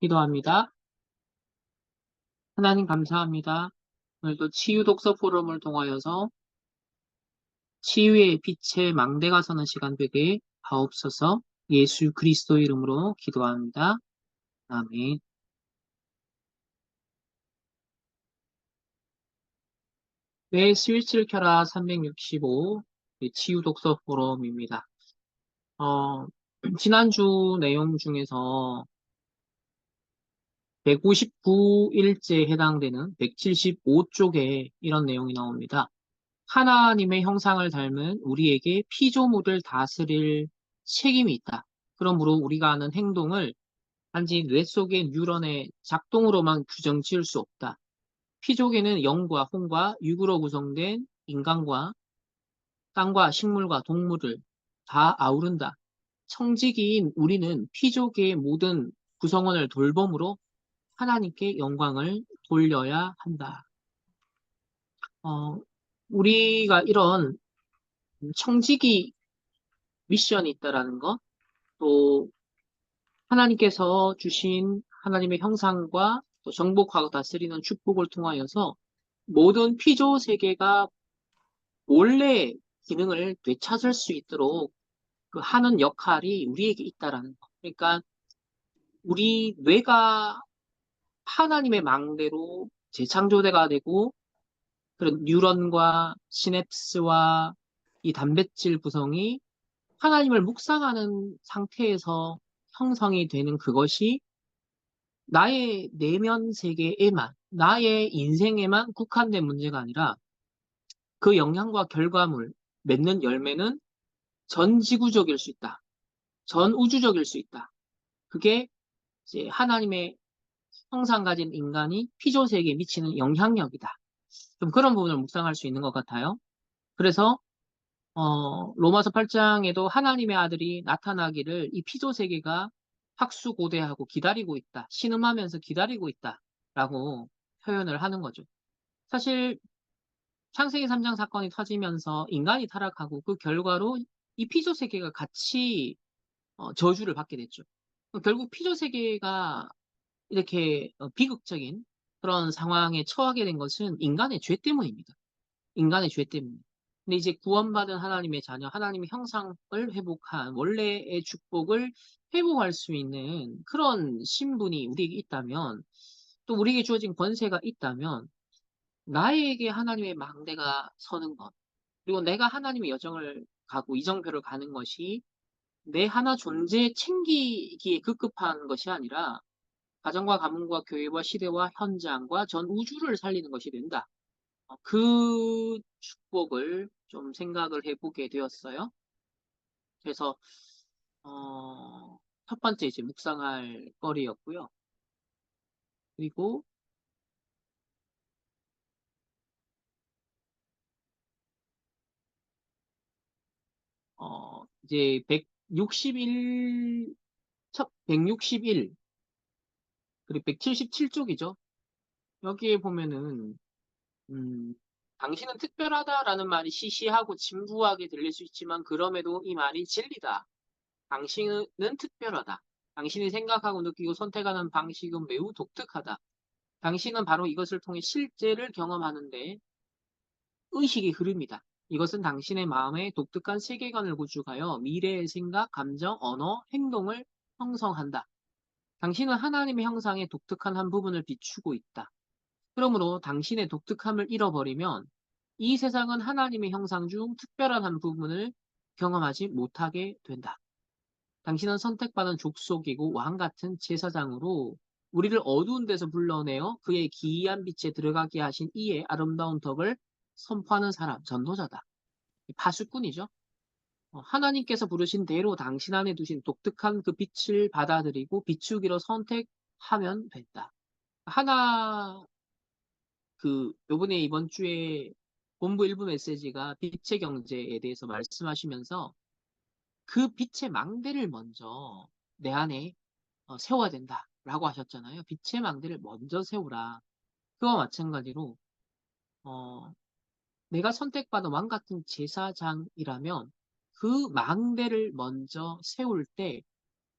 기도합니다. 하나님 감사합니다. 오늘도 치유 독서 포럼을 통하여서 치유의 빛의 망대가 서는 시간 되게 하옵소서. 예수 그리스도 이름으로 기도합니다. 아멘. 네, 스위치를 켜라 365 치유 독서 포럼입니다. 지난주 내용 중에서 159일째에 해당되는 175쪽에 이런 내용이 나옵니다. 하나님의 형상을 닮은 우리에게 피조물을 다스릴 책임이 있다. 그러므로 우리가 하는 행동을 단지 뇌 속의 뉴런의 작동으로만 규정 지을 수 없다. 피조계는 영과 혼과 육으로 구성된 인간과 땅과 식물과 동물을 다 아우른다. 청지기인 우리는 피조계의 모든 구성원을 돌봄으로 하나님께 영광을 돌려야 한다. 어, 우리가 이런 청지기 미션이 있다라는 것, 또 하나님께서 주신 하나님의 형상과 또 정복하고 다스리는 축복을 통하여서 모든 피조 세계가 원래 기능을 되찾을 수 있도록 그 하는 역할이 우리에게 있다라는 것. 그러니까 우리 뇌가 하나님의 망대로 재창조대가 되고 그런 뉴런과 시냅스와 이 단백질 구성이 하나님을 묵상하는 상태에서 형성이 되는 그것이 나의 내면 세계에만, 나의 인생에만 국한된 문제가 아니라 그 영향과 결과물, 맺는 열매는 전 지구적일 수 있다. 전 우주적일 수 있다. 그게 이제 하나님의 형상 가진 인간이 피조 세계에 미치는 영향력이다. 좀 그런 부분을 묵상할 수 있는 것 같아요. 그래서 로마서 8장에도 하나님의 아들이 나타나기를 이 피조 세계가 학수고대하고 기다리고 있다. 신음하면서 기다리고 있다. 라고 표현을 하는 거죠. 사실 창세기 3장 사건이 터지면서 인간이 타락하고 그 결과로 이 피조 세계가 같이 저주를 받게 됐죠. 결국 피조 세계가 이렇게 비극적인 그런 상황에 처하게 된 것은 인간의 죄 때문입니다. 인간의 죄 때문에. 근데 이제 구원받은 하나님의 자녀, 하나님의 형상을 회복한 원래의 축복을 회복할 수 있는 그런 신분이 우리에게 있다면, 또 우리에게 주어진 권세가 있다면, 나에게 하나님의 망대가 서는 것, 그리고 내가 하나님의 여정을 가고 이정표를 가는 것이 내 하나 존재 챙기기에 급급한 것이 아니라 가정과 가문과 교회와 시대와 현장과 전 우주를 살리는 것이 된다. 그 축복을 좀 생각을 해보게 되었어요. 그래서 첫 번째 이제 묵상할 거리였고요. 그리고 이제 161, 첫 161 그리고 177쪽이죠. 여기에 보면은 음, 당신은 특별하다라는 말이 시시하고 진부하게 들릴 수 있지만 그럼에도 이 말이 진리다. 당신은 특별하다. 당신이 생각하고 느끼고 선택하는 방식은 매우 독특하다. 당신은 바로 이것을 통해 실제를 경험하는데 의식이 흐릅니다. 이것은 당신의 마음에 독특한 세계관을 구축하여 미래의 생각, 감정, 언어, 행동을 형성한다. 당신은 하나님의 형상의 독특한 한 부분을 비추고 있다. 그러므로 당신의 독특함을 잃어버리면 이 세상은 하나님의 형상 중 특별한 한 부분을 경험하지 못하게 된다. 당신은 선택받은 족속이고 왕 같은 제사장으로 우리를 어두운 데서 불러내어 그의 기이한 빛에 들어가게 하신 이의 아름다운 덕을 선포하는 사람, 전도자다. 파수꾼이죠. 하나님께서 부르신 대로 당신 안에 두신 독특한 그 빛을 받아들이고 비추기로 선택하면 된다. 하나, 요번에 이번 주에 본부 일부 메시지가 빛의 경제에 대해서 말씀하시면서 그 빛의 망대를 먼저 내 안에 세워야 된다라고 하셨잖아요. 빛의 망대를 먼저 세우라. 그와 마찬가지로 어, 내가 선택받은 왕 같은 제사장이라면 그 망대를 먼저 세울 때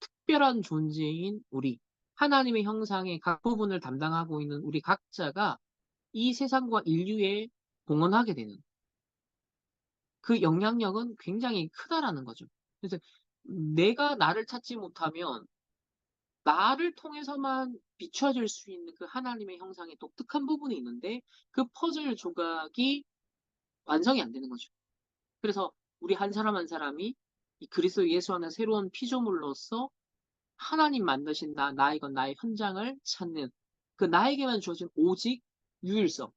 특별한 존재인 우리, 하나님의 형상의 각 부분을 담당하고 있는 우리 각자가 이 세상과 인류에 봉헌하게 되는 그 영향력은 굉장히 크다라는 거죠. 그래서 내가 나를 찾지 못하면 나를 통해서만 비춰질 수 있는 그 하나님의 형상의 독특한 부분이 있는데 그 퍼즐 조각이 완성이 안 되는 거죠. 그래서 우리 한 사람 한 사람이 이 그리스도 예수 안에 새로운 피조물로서 하나님 만드신 나이건 나의 현장을 찾는 그 나에게만 주어진 오직 유일성,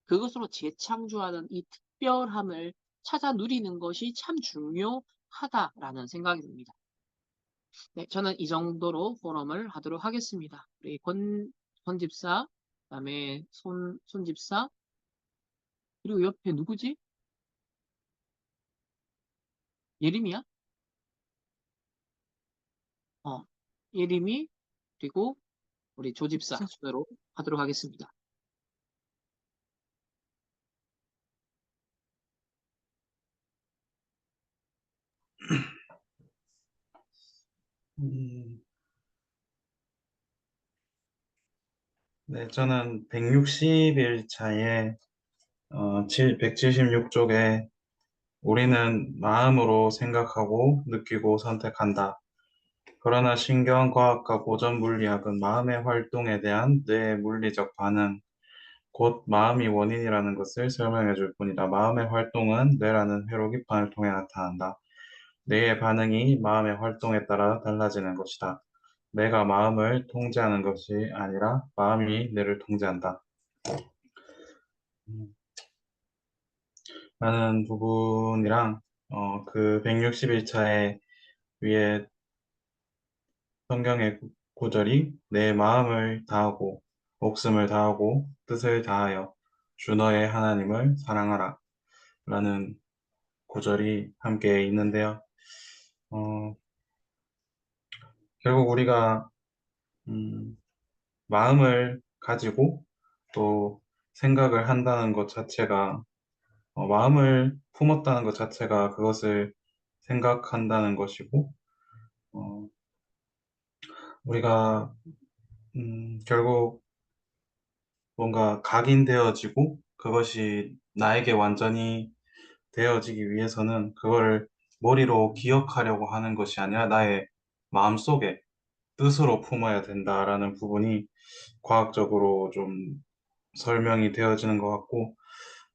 그것으로 재창조하는 이 특별함을 찾아 누리는 것이 참 중요하다라는 생각이 듭니다. 네, 저는 이 정도로 포럼을 하도록 하겠습니다. 우리 권 집사, 그다음에 손 집사, 그리고 옆에 누구지? 예림이야? 어, 예림이, 그리고 우리 조 집사 순으로 하도록 하겠습니다. 음, 네, 저는 160일 차에 176쪽에 우리는 마음으로 생각하고 느끼고 선택한다. 그러나 신경과학과 고전 물리학은 마음의 활동에 대한 뇌의 물리적 반응, 곧 마음이 원인이라는 것을 설명해 줄 뿐이다. 마음의 활동은 뇌라는 회로기판을 통해 나타난다. 뇌의 반응이 마음의 활동에 따라 달라지는 것이다. 내가 마음을 통제하는 것이 아니라 마음이 뇌를 통제한다. 음, 라는 부분이랑 그 160일차에 위에 성경의 구절이 내 마음을 다하고 목숨을 다하고 뜻을 다하여 주 너의 하나님을 사랑하라 라는 구절이 함께 있는데요. 어, 결국 우리가 음, 마음을 가지고 또 생각을 한다는 것 자체가 마음을 품었다는 것 자체가 그것을 생각한다는 것이고 어, 우리가 결국 뭔가 각인되어지고 그것이 나에게 완전히 되어지기 위해서는 그거를 머리로 기억하려고 하는 것이 아니라 나의 마음속에 뜻으로 품어야 된다라는 부분이 과학적으로 좀 설명이 되어지는 것 같고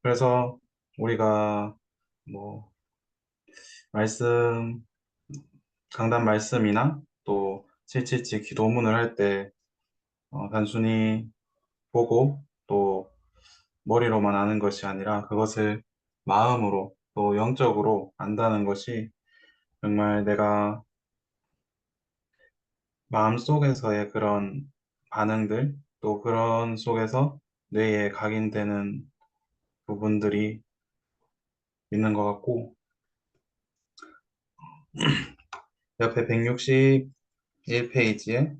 그래서 우리가 뭐 말씀 강단 말씀이나 또 777 기도문을 할 때 단순히 보고 또 머리로만 아는 것이 아니라 그것을 마음으로 또 영적으로 안다는 것이 정말 내가 마음속에서의 그런 반응들 또 그런 속에서 뇌에 각인되는 부분들이 있는 것 같고 옆에 161페이지에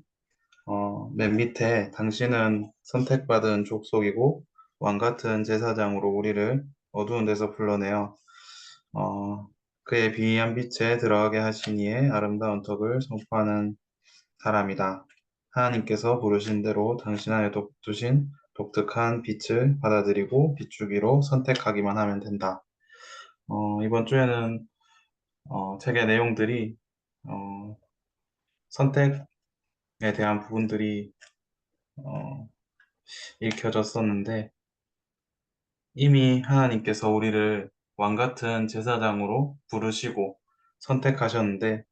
맨 밑에 당신은 선택받은 족속이고 왕 같은 제사장으로 우리를 어두운 데서 불러내어 어, 그의 비이한 빛에 들어가게 하신 이의 아름다운 덕을 선포하는 사람이다. 하나님께서 부르신 대로 당신 안에 두신 독특한 빛을 받아들이고 비추기로 선택하기만 하면 된다. 이번 주에는 책의 내용들이 어, 선택에 대한 부분들이 어, 읽혀졌었는데 이미 하나님께서 우리를 왕 같은 제사장으로 부르시고 선택하셨는데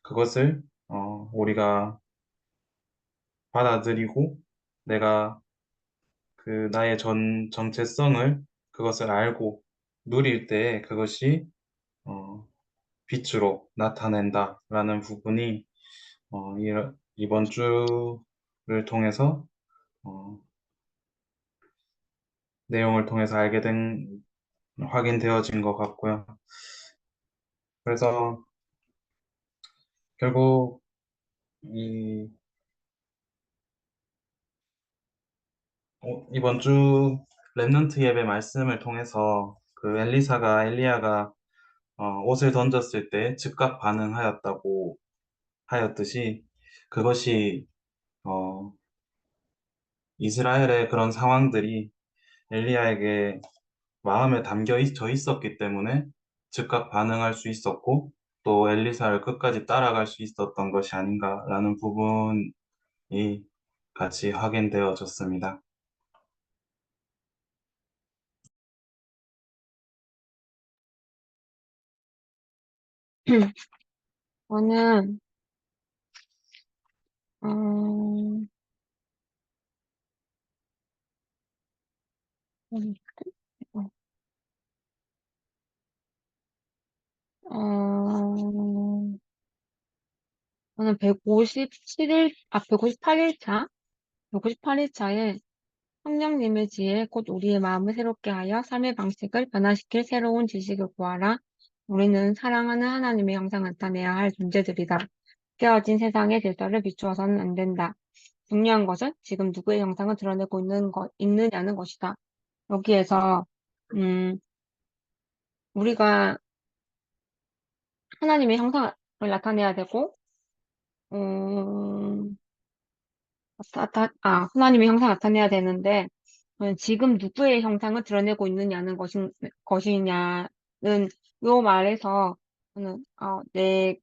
그것을 우리가 받아들이고 내가 그 나의 정체성을 그것을 알고 누릴 때 그것이 어, 빛으로 나타낸다라는 부분이 이번 주를 통해서 어, 내용을 통해서 알게 된 확인되어진 것 같고요. 그래서 결국 이 이번 주 렘넌트 예배 말씀을 통해서 그 엘리야가 옷을 던졌을 때 즉각 반응하였다고 하였듯이 그것이 어, 이스라엘의 그런 상황들이 엘리야에게 마음에 져 있었기 때문에 즉각 반응할 수 있었고 또 엘리사를 끝까지 따라갈 수 있었던 것이 아닌가라는 부분이 같이 확인되어졌습니다. 저는, 음, 어, 저는 158일차? 158일차에 성령님의 지혜, 곧 우리의 마음을 새롭게 하여 삶의 방식을 변화시킬 새로운 지식을 구하라. 우리는 사랑하는 하나님의 형상을 나타내야 할 존재들이다. 깨어진 세상의 질서를 비추어서는 안 된다. 중요한 것은 지금 누구의 형상을 드러내고 있느냐는 것이다. 여기에서, 음, 우리가 하나님의 형상을 나타내야 되고, 음, 하나님의 형상을 나타내야 되는데, 지금 누구의 형상을 드러내고 있느냐는 것이냐는, 요 말에서, 저는,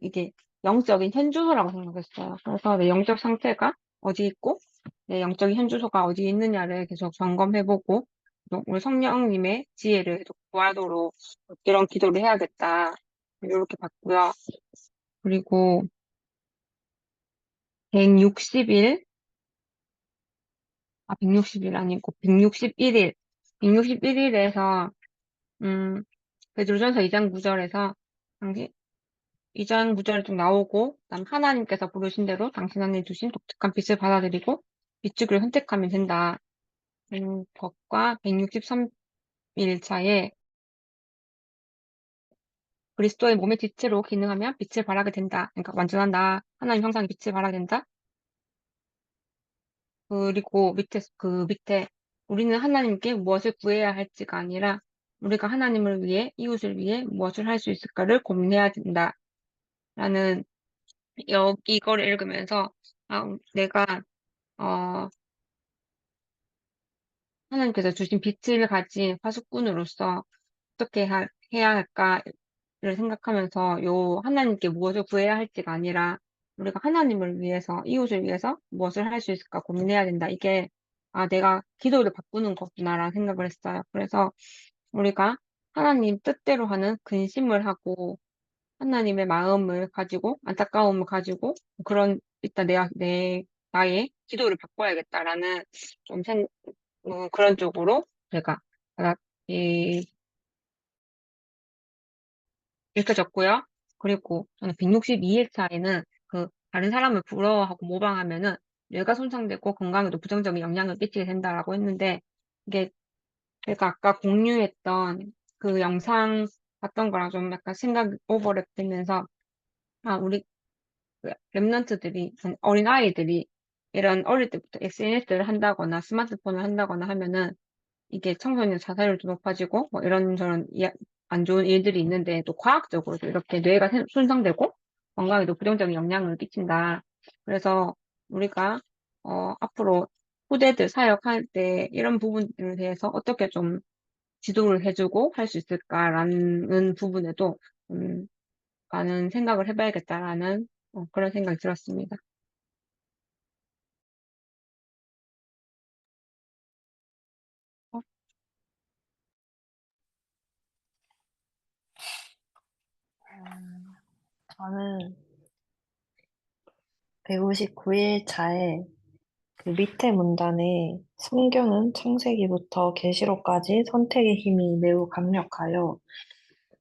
이게 영적인 현주소라고 생각했어요. 그래서 내 영적 상태가 어디 있고, 내 영적인 현주소가 어디 있느냐를 계속 점검해보고, 또 우리 성령님의 지혜를 계속 구하도록 이런 기도를 해야겠다. 이렇게 봤고요. 그리고 160일, 160일 아니고 161일. 161일에서 베드로전서 2장 9절에서 당신 2장 9절에 좀 나오고 그다음 하나님께서 부르신 대로 당신 안에 두신 독특한 빛을 받아들이고 비추기를 선택하면 된다. 것과 163일 차에 그리스도의 몸의 지체로 기능하며 빛을 발하게 된다. 그러니까 완전한 나 하나님 형상의 빛을 발하게 된다. 그리고 밑에 우리는 하나님께 무엇을 구해야 할지가 아니라 우리가 하나님을 위해 이웃을 위해 무엇을 할 수 있을까를 고민해야 된다라는 이거를 읽으면서 내가 어, 하나님께서 주신 빛을 가진 파수꾼으로서 어떻게 해야 할까를 생각하면서 요 하나님께 무엇을 구해야 할지가 아니라 우리가 하나님을 위해서 이웃을 위해서 무엇을 할 수 있을까 고민해야 된다. 이게 내가 기도를 바꾸는 거구나라는 생각을 했어요. 그래서 우리가 하나님 뜻대로 하는 근심을 하고 하나님의 마음을 가지고 안타까움을 가지고 일단 나의 기도를 바꿔야겠다라는 좀 그런 쪽으로 제가 받아- 이, 읽혀졌고요. 그리고 저는 162일 차에는 다른 사람을 부러워하고 모방하면은 뇌가 손상되고 건강에도 부정적인 영향을 끼치게 된다라고 했는데 이게 제가 아까 공유했던 그 영상 봤던 거랑 좀 약간 생각이 오버랩 되면서 우리 랩런트들이, 어린 아이들이 이런 어릴 때부터 SNS를 한다거나 스마트폰을 한다거나 하면은 이게 청소년 자살률도 높아지고 뭐 이런저런 안 좋은 일들이 있는데 또 과학적으로도 이렇게 뇌가 손상되고 건강에도 부정적인 영향을 끼친다. 그래서 우리가 앞으로 후대들 사역할 때 이런 부분에 대해서 어떻게 좀 지도를 해주고 할 수 있을까라는 부분에도 음, 많은 생각을 해봐야겠다라는 그런 생각이 들었습니다. 어, 저는 159일 차에 그 밑에 문단에 성경은 창세기부터 계시록까지 선택의 힘이 매우 강력하여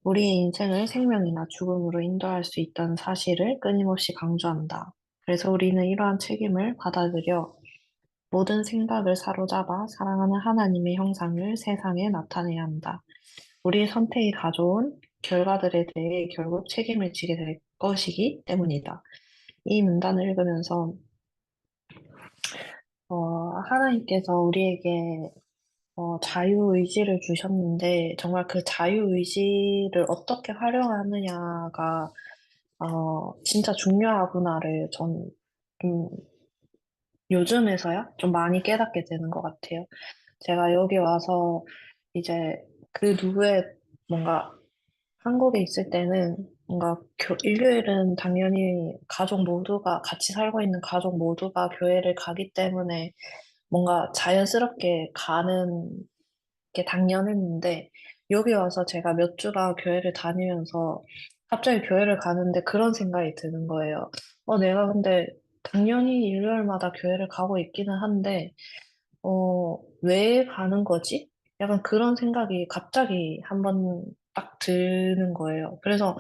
우리의 인생을 생명이나 죽음으로 인도할 수 있다는 사실을 끊임없이 강조한다. 그래서 우리는 이러한 책임을 받아들여 모든 생각을 사로잡아 사랑하는 하나님의 형상을 세상에 나타내야 한다. 우리의 선택이 가져온 결과들에 대해 결국 책임을 지게 될 것이기 때문이다. 이 문단을 읽으면서 하나님께서 우리에게 자유의지를 주셨는데 정말 그 자유의지를 어떻게 활용하느냐가 진짜 중요하구나를 전 좀 요즘에서야 좀 많이 깨닫게 되는 것 같아요. 제가 여기 와서 이제 그 누구의 뭔가 한국에 있을 때는 뭔가 일요일은 당연히 가족 모두가 같이 살고 있는 가족 모두가 교회를 가기 때문에 뭔가 자연스럽게 가는 게 당연했는데 여기 와서 제가 몇 주가 교회를 다니면서 갑자기 교회를 가는데 그런 생각이 드는 거예요. 내가 근데 당연히 일요일마다 교회를 가고 있기는 한데 왜 가는 거지? 약간 그런 생각이 갑자기 한번 딱 드는 거예요. 그래서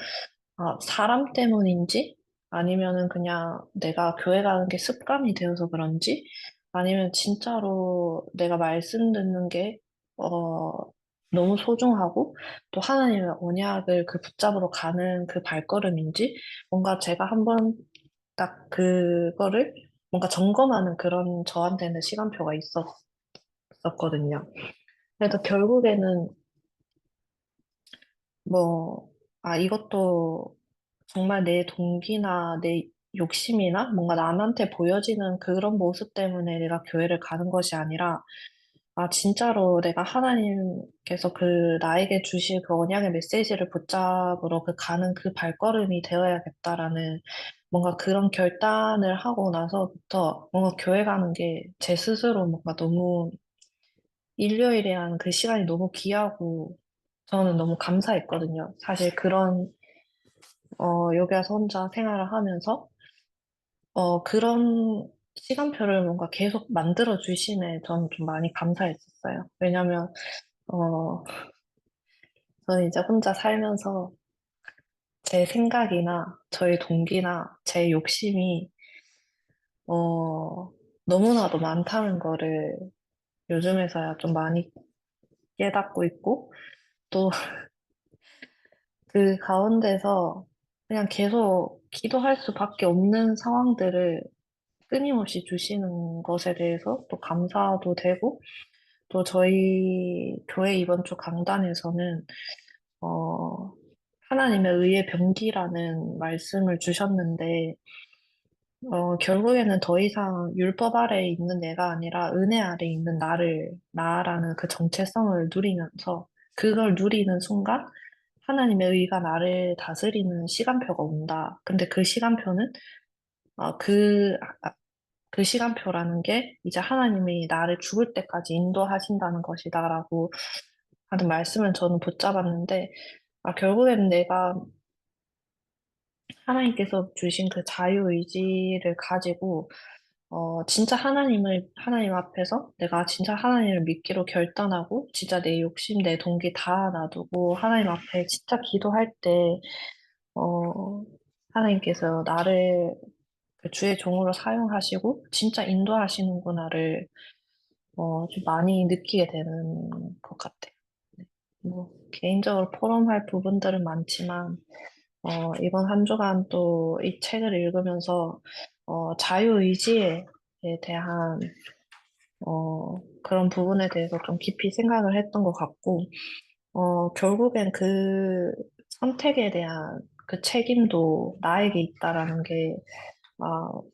사람 때문인지 아니면은 그냥 내가 교회 가는 게 습관이 되어서 그런지 아니면 진짜로 내가 말씀 듣는 게 어, 너무 소중하고 또 하나님의 언약을 그 붙잡으러 가는 그 발걸음인지 뭔가 제가 한번 딱 그거를 뭔가 점검하는 그런 저한테는 시간표가 있었거든요. 그래서 결국에는 뭐, 이것도 정말 내 동기나 내 욕심이나 뭔가 남한테 보여지는 그런 모습 때문에 내가 교회를 가는 것이 아니라, 진짜로 내가 하나님께서 나에게 주실 그 언약의 메시지를 붙잡으러 가는 그 발걸음이 되어야겠다라는 뭔가 그런 결단을 하고 나서부터 뭔가 교회 가는 게 제 스스로 뭔가 너무 일요일이라는 그 시간이 너무 귀하고 저는 너무 감사했거든요. 사실 여기 와서 혼자 생활을 하면서, 그런 시간표를 뭔가 계속 만들어 주심에 저는 좀 많이 감사했었어요. 왜냐면, 어, 저는 이제 혼자 살면서 제 생각이나 저의 동기나 제 욕심이, 어, 너무나도 많다는 거를 요즘에서야 좀 많이 깨닫고 있고, 또 그 가운데서 그냥 계속 기도할 수밖에 없는 상황들을 끊임없이 주시는 것에 대해서 또 감사도 되고, 또 저희 교회 이번 주 강단에서는, 어, 하나님의 의의 병기라는 말씀을 주셨는데, 결국에는 더 이상 율법 아래에 있는 내가 아니라 은혜 아래에 있는 나라는 그 정체성을 누리면서, 그걸 누리는 순간, 하나님의 의가 나를 다스리는 시간표가 온다. 근데 그 시간표는, 어, 그, 그 시간표라는 게 이제 하나님이 나를 죽을 때까지 인도하신다는 것이다라고 하는 말씀을 저는 붙잡았는데, 결국에는 내가 하나님께서 주신 그 자유의지를 가지고, 진짜 하나님 앞에서 내가 진짜 하나님을 믿기로 결단하고, 진짜 내 욕심, 내 동기 다 놔두고, 하나님 앞에 진짜 기도할 때, 어, 하나님께서 나를 그 주의 종으로 사용하시고, 진짜 인도하시는구나를 좀 많이 느끼게 되는 것 같아요. 네. 뭐, 개인적으로 포럼할 부분들은 많지만, 이번 한 주간 또 이 책을 읽으면서, 자유의지에 대한, 그런 부분에 대해서 좀 깊이 생각을 했던 것 같고, 결국엔 그 선택에 대한 그 책임도 나에게 있다라는 게,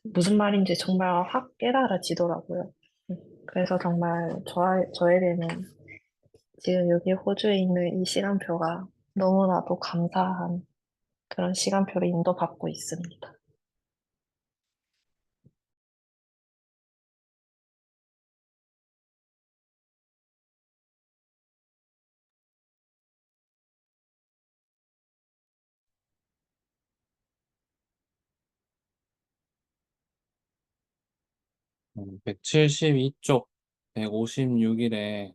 무슨 말인지 정말 확 깨달아지더라고요. 그래서 정말 저에게는 지금 여기 호주에 있는 이 시간표가 너무나도 감사한 그런 시간표를 인도받고 있습니다. 음, 172쪽 156일에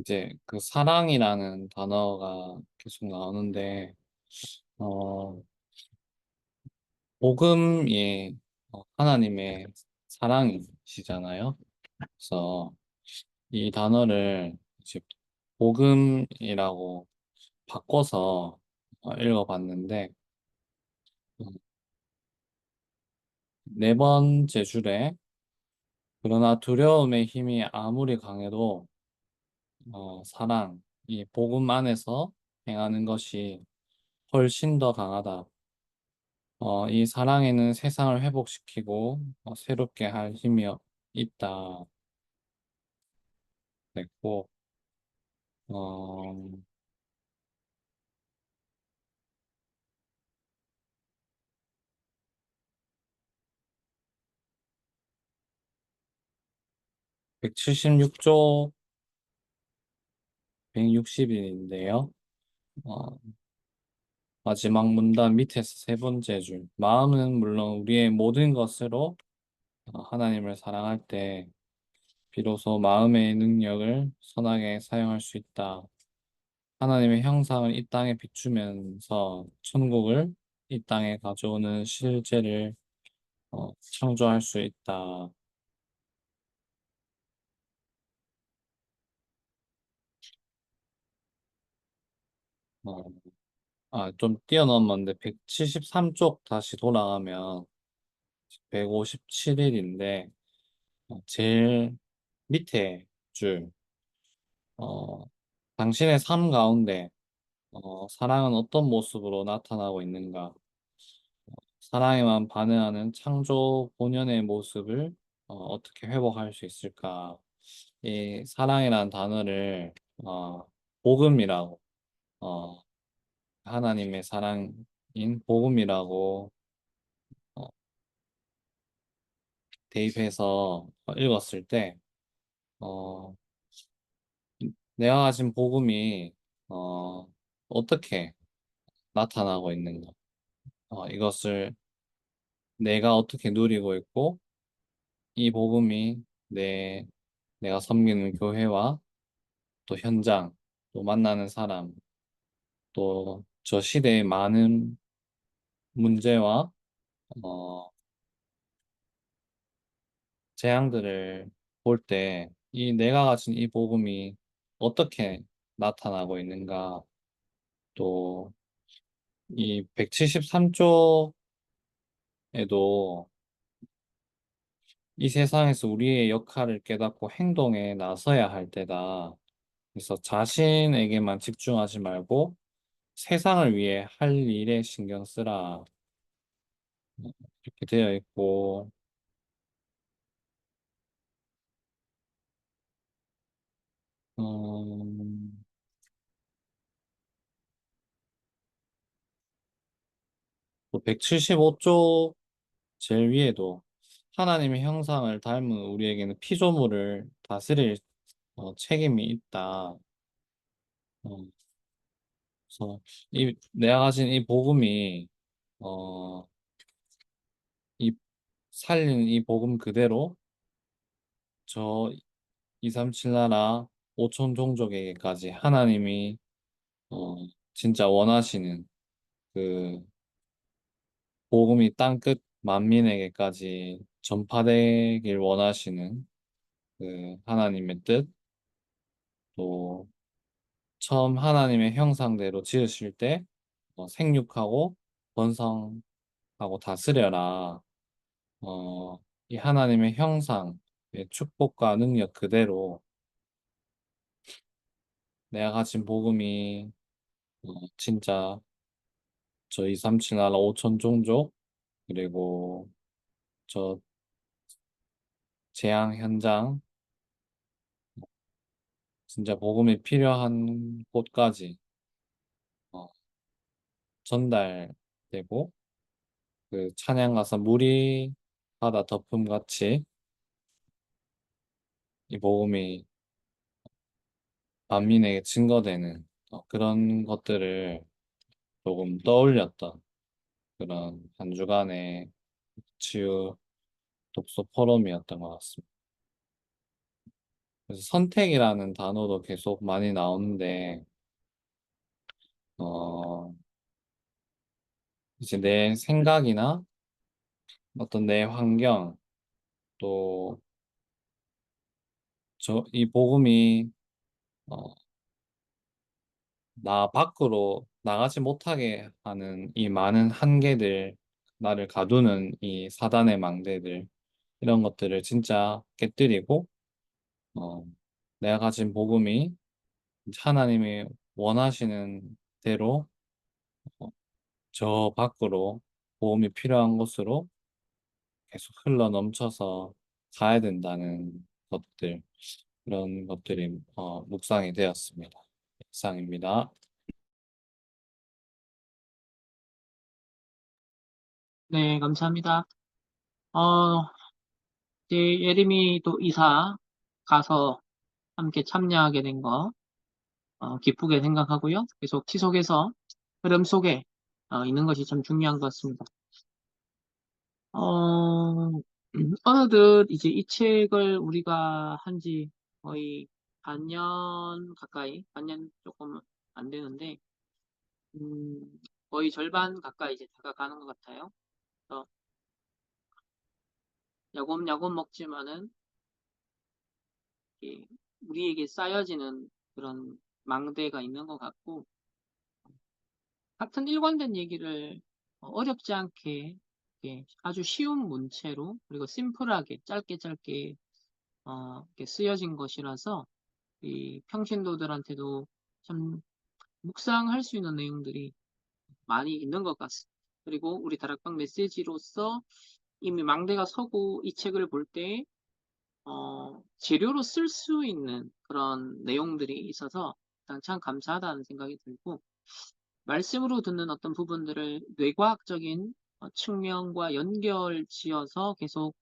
이제 그 사랑이라는 단어가 계속 나오는데 어, 복음이 하나님의 사랑이시잖아요. 그래서 이 단어를 이제 복음이라고 바꿔서 읽어봤는데 음, 네 번째 줄에 그러나 두려움의 힘이 아무리 강해도 사랑, 이 복음 안에서 행하는 것이 훨씬 더 강하다. 이 사랑에는 세상을 회복시키고 새롭게 할 힘이 있다. 됐고, 어, 176쪽 160일인데요. 마지막 문단 밑에서 세 번째 줄. 마음은 물론 우리의 모든 것으로 하나님을 사랑할 때 비로소 마음의 능력을 선하게 사용할 수 있다. 하나님의 형상을 이 땅에 비추면서 천국을 이 땅에 가져오는 실제를 창조할 수 있다. 어, 좀 뛰어넘었는데 173쪽 다시 돌아가면 157일인데 제일 밑에 줄 어, 당신의 삶 가운데 사랑은 어떤 모습으로 나타나고 있는가? 사랑에만 반응하는 창조 본연의 모습을 어떻게 회복할 수 있을까? 이 사랑이라는 단어를 복음이라고 어, 하나님의 사랑인 복음이라고 어, 대입해서 읽었을 때 어, 내가 가진 복음이 어떻게 나타나고 있는가? 이것을 내가 어떻게 누리고 있고 이 복음이 내가 섬기는 교회와 또 현장, 또 만나는 사람, 또 저 시대의 많은 문제와 어, 재앙들을 볼 때 이 내가 가진 이 복음이 어떻게 나타나고 있는가? 또 이 173쪽에도 이 세상에서 우리의 역할을 깨닫고 행동에 나서야 할 때다. 그래서 자신에게만 집중하지 말고 세상을 위해 할 일에 신경 쓰라. 이렇게 되어 있고, 175쪽 제일 위에도 하나님의 형상을 닮은 우리에게는 피조물을 다스릴 책임이 있다. 어, 그래서 내가 가진 이 복음이 어, 이 살린 이 복음 그대로 저 237 나라 5천 종족에게까지 하나님이 어, 진짜 원하시는 그 복음이 땅끝 만민에게까지 전파되길 원하시는 그 하나님의 뜻, 또 처음 하나님의 형상대로 지으실 때 생육하고 번성하고 다스려라. 어, 이 하나님의 형상의 축복과 능력 그대로 내가 가진 복음이 진짜 저 237 나라 5천 종족 그리고 저 재앙 현장 진짜 복음이 필요한 곳까지 어, 전달되고 그 찬양 가서 물이 바다 덮음 같이 이 복음이 만민에게 증거되는 그런 것들을 조금 떠올렸던 그런 한 주간의 치유 독서 포럼이었던 것 같습니다. 그래서 선택이라는 단어도 계속 많이 나오는데 어, 이제 내 생각이나 어떤 내 환경 또 이 복음이 어, 나 밖으로 나가지 못하게 하는 이 많은 한계들, 나를 가두는 이 사단의 망대들, 이런 것들을 진짜 깨뜨리고, 어, 내가 가진 복음이 하나님이 원하시는 대로 어, 저 밖으로 도움이 필요한 곳으로 계속 흘러 넘쳐서 가야 된다는 것들, 그런 것들이 묵상이 되었습니다. 이상입니다. 네, 감사합니다. 어, 이제 예림이 또 이사 가서 함께 참여하게 된 거, 기쁘게 생각하고요. 계속 지속해서 흐름 속에 있는 것이 참 중요한 것 같습니다. 어느덧 이제 이 책을 우리가 한지 거의 반년 가까이, 반년 조금 안 되는데, 거의 절반 가까이 이제 다가가는 것 같아요. 그래서 야곱야곱 먹지만은 이게 우리에게 쌓여지는 그런 망대가 있는 것 같고, 같은 일관된 얘기를 어렵지 않게 이렇게 아주 쉬운 문체로 그리고 심플하게 짧게 짧게 이렇게 쓰여진 것이라서 이 평신도들한테도 참 묵상할 수 있는 내용들이 많이 있는 것 같습니다. 그리고 우리 다락방 메시지로서 이미 망대가 서고 이 책을 볼 때 재료로 쓸 수 있는 그런 내용들이 있어서 일단 참 감사하다는 생각이 들고, 말씀으로 듣는 어떤 부분들을 뇌과학적인 측면과 연결 지어서 계속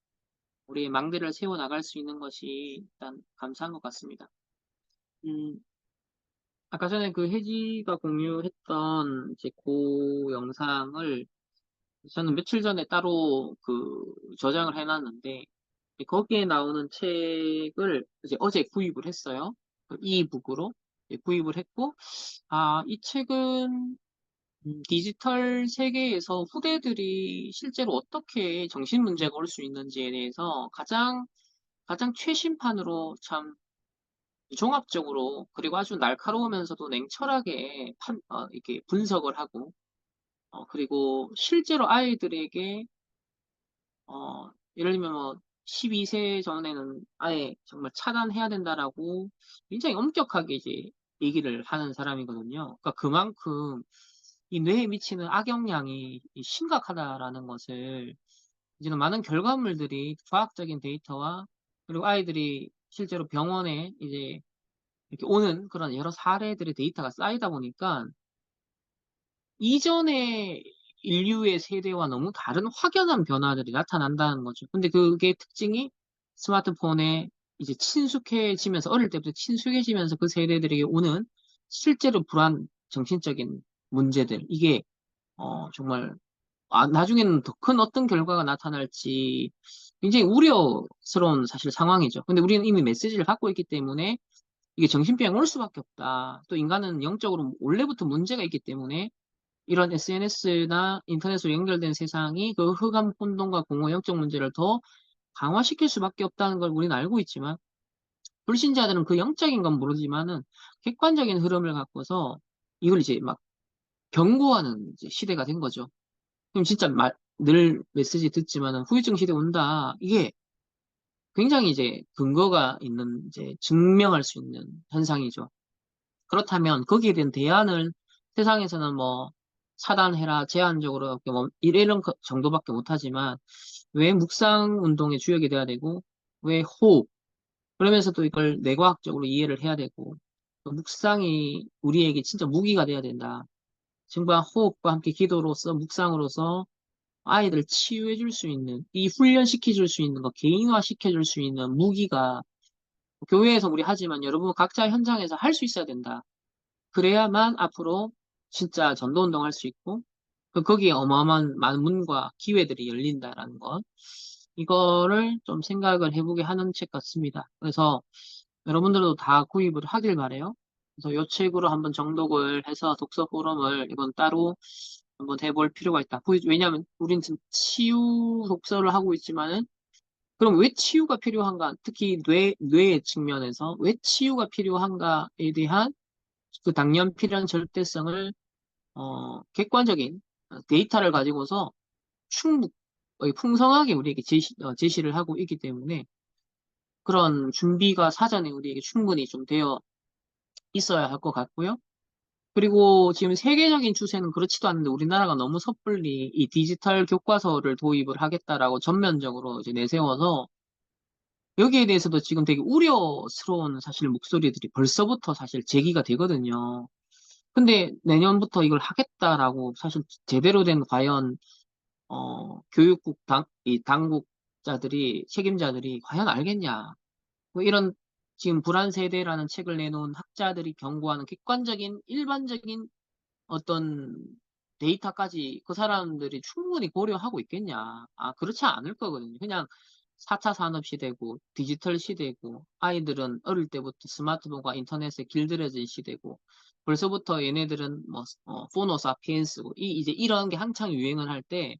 우리의 망대를 세워나갈 수 있는 것이 일단 감사한 것 같습니다. 음, 아까 전에 그 혜지가 공유했던 이제 그 영상을 저는 며칠 전에 따로 그 저장을 해놨는데, 거기에 나오는 책을 이제 어제 구입을 했어요. 그 이북으로 구입을 했고, 이 책은 디지털 세계에서 후대들이 실제로 어떻게 정신 문제가 올 수 있는지에 대해서 가장 최신판으로 참 종합적으로 그리고 아주 날카로우면서도 냉철하게 이렇게 분석을 하고, 그리고 실제로 아이들에게 예를 들면 뭐 12세 전에는 아예 정말 차단해야 된다라고 굉장히 엄격하게 이제 얘기를 하는 사람이거든요. 그러니까 그만큼 이 뇌에 미치는 악영향이 심각하다라는 것을 이제는 많은 결과물들이 과학적인 데이터와 그리고 아이들이 실제로 병원에 이제 이렇게 오는 그런 여러 사례들의 데이터가 쌓이다 보니까 이전의 인류의 세대와 너무 다른 확연한 변화들이 나타난다는 거죠. 근데 그게 특징이 스마트폰에 이제 친숙해지면서, 어릴 때부터 친숙해지면서 그 세대들에게 오는 실제로 정신적인 문제들, 이게, 정말, 나중에는 더 큰 어떤 결과가 나타날지 굉장히 우려스러운 사실 상황이죠. 근데 우리는 이미 메시지를 갖고 있기 때문에 이게 정신병이 올 수밖에 없다. 또 인간은 영적으로 원래부터 문제가 있기 때문에 이런 SNS나 인터넷으로 연결된 세상이 그 흑암 혼돈과 공허 영적 문제를 더 강화시킬 수밖에 없다는 걸 우리는 알고 있지만, 불신자들은 그 영적인 건 모르지만은 객관적인 흐름을 갖고서 이걸 이제 막 경고하는 이제 시대가 된 거죠. 그럼 진짜 늘 메시지 듣지만은 후유증 시대 온다. 이게 굉장히 이제 근거가 있는, 이제 증명할 수 있는 현상이죠. 그렇다면 거기에 대한 대안을 세상에서는 뭐 차단해라, 제한적으로 이렇게 뭐 이런 정도밖에 못하지만, 왜 묵상 운동의 주역이 돼야 되고, 왜 호흡, 그러면서 또 이걸 뇌과학적으로 이해를 해야 되고, 또 묵상이 우리에게 진짜 무기가 돼야 된다. 정말 호흡과 함께 기도로서 묵상으로서 아이들 치유해 줄 수 있는, 이 훈련시켜 줄 수 있는 거, 개인화 시켜 줄 수 있는 무기가 교회에서 우리 하지만 여러분 각자 현장에서 할 수 있어야 된다. 그래야만 앞으로 진짜 전도운동 할 수 있고, 거기에 어마어마한 많은 문과 기회들이 열린다라는 것. 이거를 좀 생각을 해보게 하는 책 같습니다. 그래서 여러분들도 다 구입을 하길 바래요. 그래서 이 책으로 한번 정독을 해서 독서 포럼을 이건 따로 한번 해볼 필요가 있다. 왜냐하면 우린 지금 치유 독서를 하고 있지만은, 그럼 왜 치유가 필요한가? 특히 뇌의 측면에서 왜 치유가 필요한가에 대한 그 당연필연 절대성을 객관적인 데이터를 가지고서 풍성하게 우리에게 제시를 하고 있기 때문에 그런 준비가 사전에 우리에게 충분히 좀 되어 있어야 할 것 같고요. 그리고 지금 세계적인 추세는 그렇지도 않은데 우리나라가 너무 섣불리 이 디지털 교과서를 도입을 하겠다라고 전면적으로 이제 내세워서 여기에 대해서도 지금 되게 우려스러운 사실 목소리들이 벌써부터 사실 제기가 되거든요. 근데 내년부터 이걸 하겠다라고 사실 제대로 된 과연 교육국 이 당국자들이 책임자들이 과연 알겠냐? 뭐 이런 지금 불안 세대라는 책을 내놓은 학자들이 경고하는 객관적인 일반적인 어떤 데이터까지 그 사람들이 충분히 고려하고 있겠냐? 아, 그렇지 않을 거거든요. 그냥 4차 산업 시대고 디지털 시대고 아이들은 어릴 때부터 스마트폰과 인터넷에 길들여진 시대고 벌써부터 얘네들은 뭐 포노 사피엔스고 이제 이런 게 한창 유행을 할 때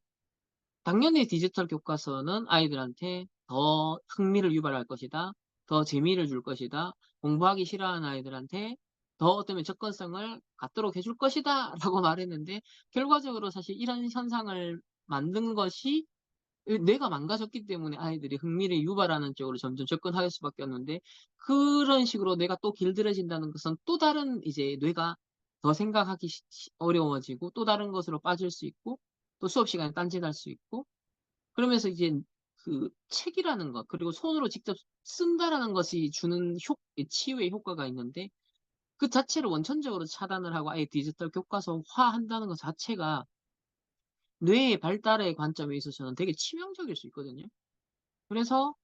당연히 디지털 교과서는 아이들한테 더 흥미를 유발할 것이다. 더 재미를 줄 것이다. 공부하기 싫어하는 아이들한테 더 어쩌면 접근성을 갖도록 해줄 것이다. 라고 말했는데, 결과적으로 사실 이런 현상을 만든 것이 뇌가 망가졌기 때문에 아이들이 흥미를 유발하는 쪽으로 점점 접근할 수밖에 없는데, 그런 식으로 뇌가 또 길들여진다는 것은 또 다른 이제 뇌가 더 생각하기 어려워지고 또 다른 것으로 빠질 수 있고 또 수업 시간에 딴짓할 수 있고 그러면서 이제 그 책이라는 것, 그리고 손으로 직접 쓴다라는 것이 주는 치유의 효과가 있는데, 그 자체를 원천적으로 차단을 하고 아예 디지털 교과서화 한다는 것 자체가 뇌의 발달의 관점에 있어서는 되게 치명적일 수 있거든요. 그래서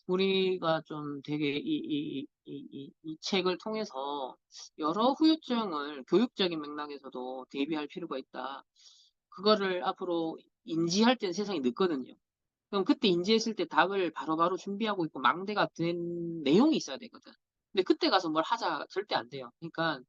우리가 좀 되게 이 책을 통해서 여러 후유증을 교육적인 맥락에서도 대비할 필요가 있다. 그거를 앞으로 인지할 때는 세상이 늦거든요. 그럼 그때 인지했을 때 답을 바로바로 준비하고 있고 망대가 된 내용이 있어야 되거든. 근데 그때 가서 뭘 하자 절대 안 돼요. 그러니까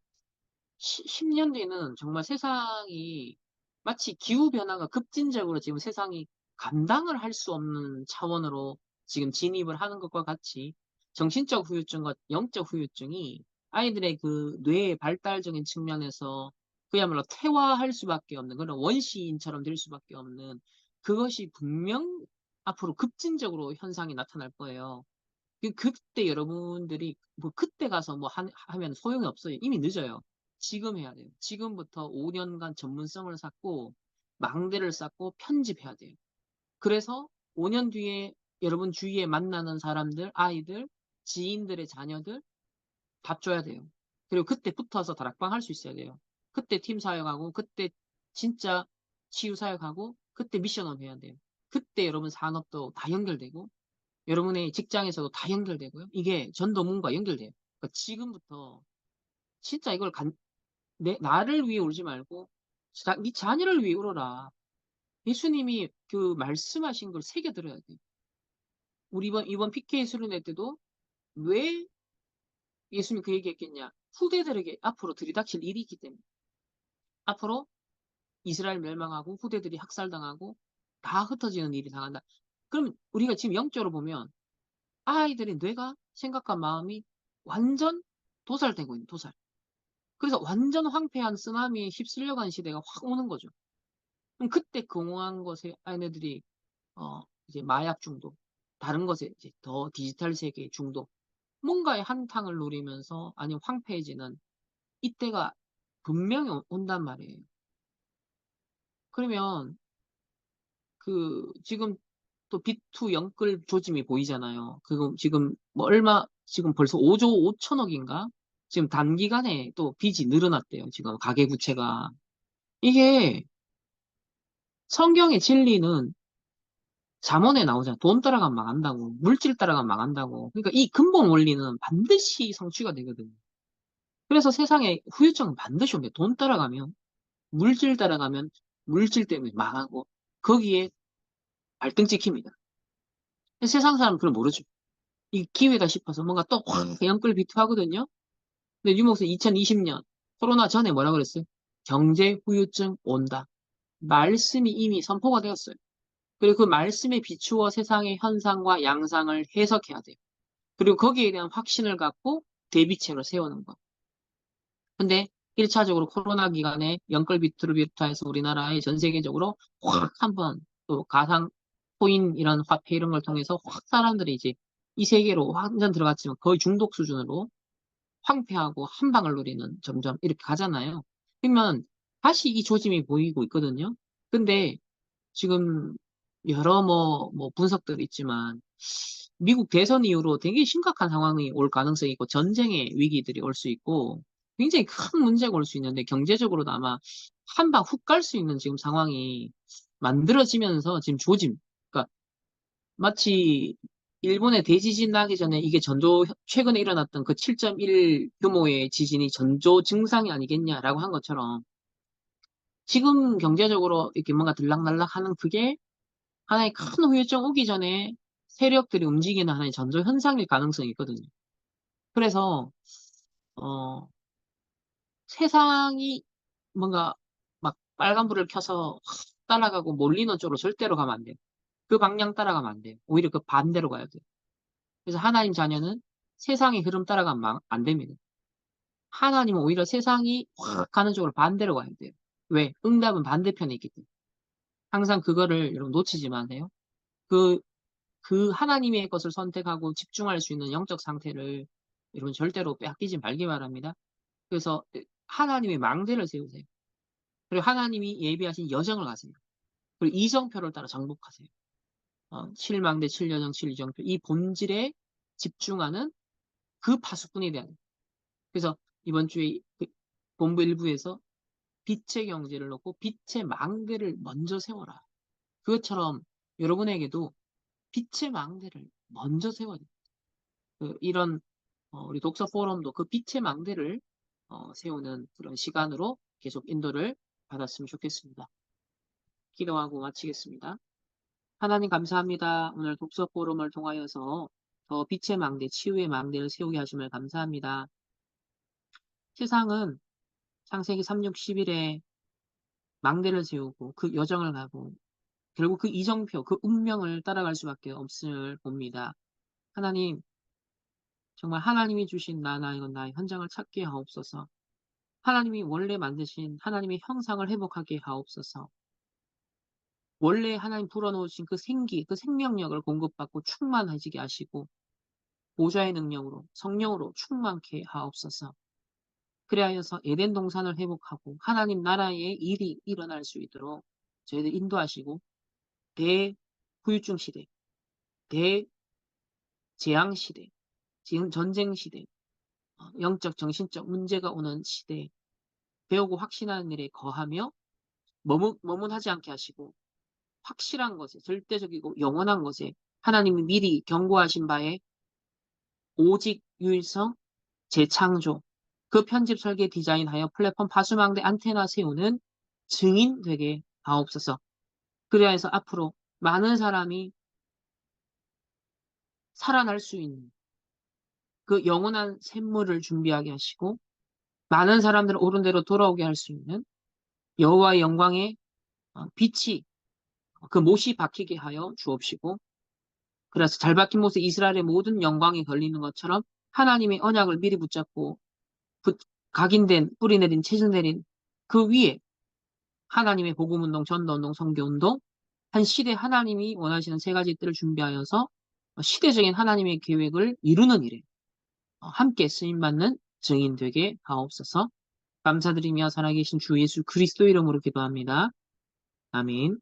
10년 뒤는 정말 세상이 마치 기후변화가 급진적으로 지금 세상이 감당을 할 수 없는 차원으로 지금 진입을 하는 것과 같이 정신적 후유증과 영적 후유증이 아이들의 그 뇌의 발달적인 측면에서 그야말로 퇴화할 수밖에 없는 그런 원시인처럼 될 수밖에 없는 그것이 분명 앞으로 급진적으로 현상이 나타날 거예요. 그때 여러분들이 뭐 그때 가서 뭐 하면 소용이 없어요. 이미 늦어요. 지금 해야 돼요. 지금부터 5년간 전문성을 쌓고 망대를 쌓고 편집해야 돼요. 그래서 5년 뒤에 여러분 주위에 만나는 사람들, 아이들, 지인들의 자녀들 답 줘야 돼요. 그리고 그때 붙어서 다락방 할 수 있어야 돼요. 그때 팀 사역하고 그때 진짜 치유 사역하고 그때 미션업 해야 돼요. 그때 여러분 산업도 다 연결되고 여러분의 직장에서도 다 연결되고요. 이게 전도문과 연결돼요. 그러니까 지금부터 진짜 이걸 나를 위해 울지 말고 네 자녀를 위해 울어라. 예수님이 그 말씀하신 걸 새겨들어야 돼요. 우리 이번 PK 수련회 때도 왜 예수님이 그 얘기했겠냐. 후대들에게 앞으로 들이닥칠 일이 있기 때문에. 앞으로 이스라엘 멸망하고 후대들이 학살당하고 다 흩어지는 일이 당한다. 그럼 우리가 지금 영적으로 보면 아이들의 뇌가 생각과 마음이 완전 도살되고 있는 도살. 그래서 완전 황폐한 쓰나미에 휩쓸려간 시대가 확 오는 거죠. 그럼 그때 공허한 것에 아이들이 이제 마약 중독, 다른 것에 이제 더 디지털 세계 중독, 뭔가의 한탕을 노리면서 아니면 황폐해지는 이때가 분명히 온단 말이에요. 그러면 그 지금 또 비투 영끌 조짐이 보이잖아요. 그거 지금 뭐 지금 벌써 5조 5천억인가? 지금 단기간에 또 빚이 늘어났대요. 지금 가계부채가. 이게 성경의 진리는 잠언에 나오잖아. 돈 따라가면 망한다고. 물질 따라가면 망한다고. 그러니까 이 근본 원리는 반드시 성취가 되거든요. 그래서 세상에 후유증은 반드시 옵니다. 돈 따라가면, 물질 따라가면 물질 때문에 망하고 거기에 발등 찍힙니다. 세상 사람은 그걸 모르죠. 이 기회다 싶어서 뭔가 또 확 영끌 비투하거든요. 근데 유목사 2020년 코로나 전에 뭐라 그랬어요? 경제 후유증 온다. 말씀이 이미 선포가 되었어요. 그리고 그 말씀에 비추어 세상의 현상과 양상을 해석해야 돼요. 그리고 거기에 대한 확신을 갖고 대비책을 세우는 것. 근데 1차적으로 코로나 기간에 영끌 비투를 비롯해서 우리나라의 전 세계적으로 확 한번 또 가상 코인 이런 화폐 이런 걸 통해서 확 사람들이 이제 이 세계로 완전 들어갔지만 거의 중독 수준으로 황폐하고 한 방을 노리는 점점 이렇게 가잖아요. 그러면 다시 이 조짐이 보이고 있거든요. 근데 지금 여러 뭐 분석들이 있지만 미국 대선 이후로 되게 심각한 상황이 올 가능성이 있고 전쟁의 위기들이 올 수 있고 굉장히 큰 문제가 올 수 있는데 경제적으로도 아마 한 방 훅 갈 수 있는 지금 상황이 만들어지면서 지금 조짐, 그러니까 마치 일본의 대지진 나기 전에 이게 최근에 일어났던 그 7.1 규모의 지진이 전조 증상이 아니겠냐라고 한 것처럼 지금 경제적으로 이렇게 뭔가 들락날락 하는 그게 하나의 큰 후유증 오기 전에 세력들이 움직이는 하나의 전조 현상일 가능성이 있거든요. 그래서, 어, 세상이 뭔가 막 빨간불을 켜서 확 따라가고 몰리는 쪽으로 절대로 가면 안 돼요. 그 방향 따라가면 안 돼요. 오히려 그 반대로 가야 돼요. 그래서 하나님 자녀는 세상의 흐름 따라가면 안 됩니다. 하나님은 오히려 세상이 확 가는 쪽으로 반대로 가야 돼요. 왜? 응답은 반대편에 있기 때문에. 항상 그거를 여러분 놓치지 마세요. 그, 그 하나님의 것을 선택하고 집중할 수 있는 영적 상태를 여러분 절대로 빼앗기지 말기 바랍니다. 그래서 하나님의 망대를 세우세요. 그리고 하나님이 예비하신 여정을 가세요. 그리고 이정표를 따라 정복하세요. 7망대, 7여정, 7이정표. 이 본질에 집중하는 그 파수꾼이 돼야 돼요. 그래서 이번 주에 그 본부 일부에서 빛의 경제를 놓고 빛의 망대를 먼저 세워라. 그것처럼 여러분에게도 빛의 망대를 먼저 세워야 돼요. 이런 우리 독서 포럼도 그 빛의 망대를 세우는 그런 시간으로 계속 인도를 받았으면 좋겠습니다. 기도하고 마치겠습니다. 하나님 감사합니다. 오늘 독서 포럼을 통하여서 더 빛의 망대, 치유의 망대를 세우게 하심을 감사합니다. 세상은 창세기 3, 6, 11에 망대를 세우고 그 여정을 가고 결국 그 이정표, 그 운명을 따라갈 수밖에 없음을 봅니다. 하나님, 정말 하나님이 주신 이건 나의 현장을 찾게 하옵소서. 하나님이 원래 만드신 하나님의 형상을 회복하게 하옵소서. 원래 하나님 불어넣으신 그 생기, 그 생명력을 공급받고 충만해지게 하시고 보좌의 능력으로 성령으로 충만케 하옵소서. 그리하여서 에덴 동산을 회복하고 하나님 나라의 일이 일어날 수 있도록 저희들 인도하시고 대후유증 시대, 대재앙 시대, 지금 전쟁 시대, 영적 정신적 문제가 오는 시대에 배우고 확신하는 일에 거하며 머문하지 않게 하시고 확실한 것에 절대적이고 영원한 것에 하나님이 미리 경고하신 바에 오직 유일성 재창조 그 편집 설계 디자인하여 플랫폼 파수망대 안테나 세우는 증인 되게 하옵소서. 그래야해서 앞으로 많은 사람이 살아날 수 있는 그 영원한 샘물을 준비하게 하시고 많은 사람들을 옳은 대로 돌아오게 할 수 있는 여호와의 영광의 빛이 그 못이 박히게 하여 주옵시고 그래서 잘 박힌 못에 이스라엘의 모든 영광이 걸리는 것처럼 하나님의 언약을 미리 붙잡고 각인된 뿌리 내린 체질 내린 그 위에 하나님의 복음운동, 전도운동, 선교운동 한 시대 하나님이 원하시는 세 가지 뜰을 준비하여서 시대적인 하나님의 계획을 이루는 일에 함께 쓰임받는 증인 되게 하옵소서. 감사드리며 살아계신 주 예수 그리스도 이름으로 기도합니다. 아멘.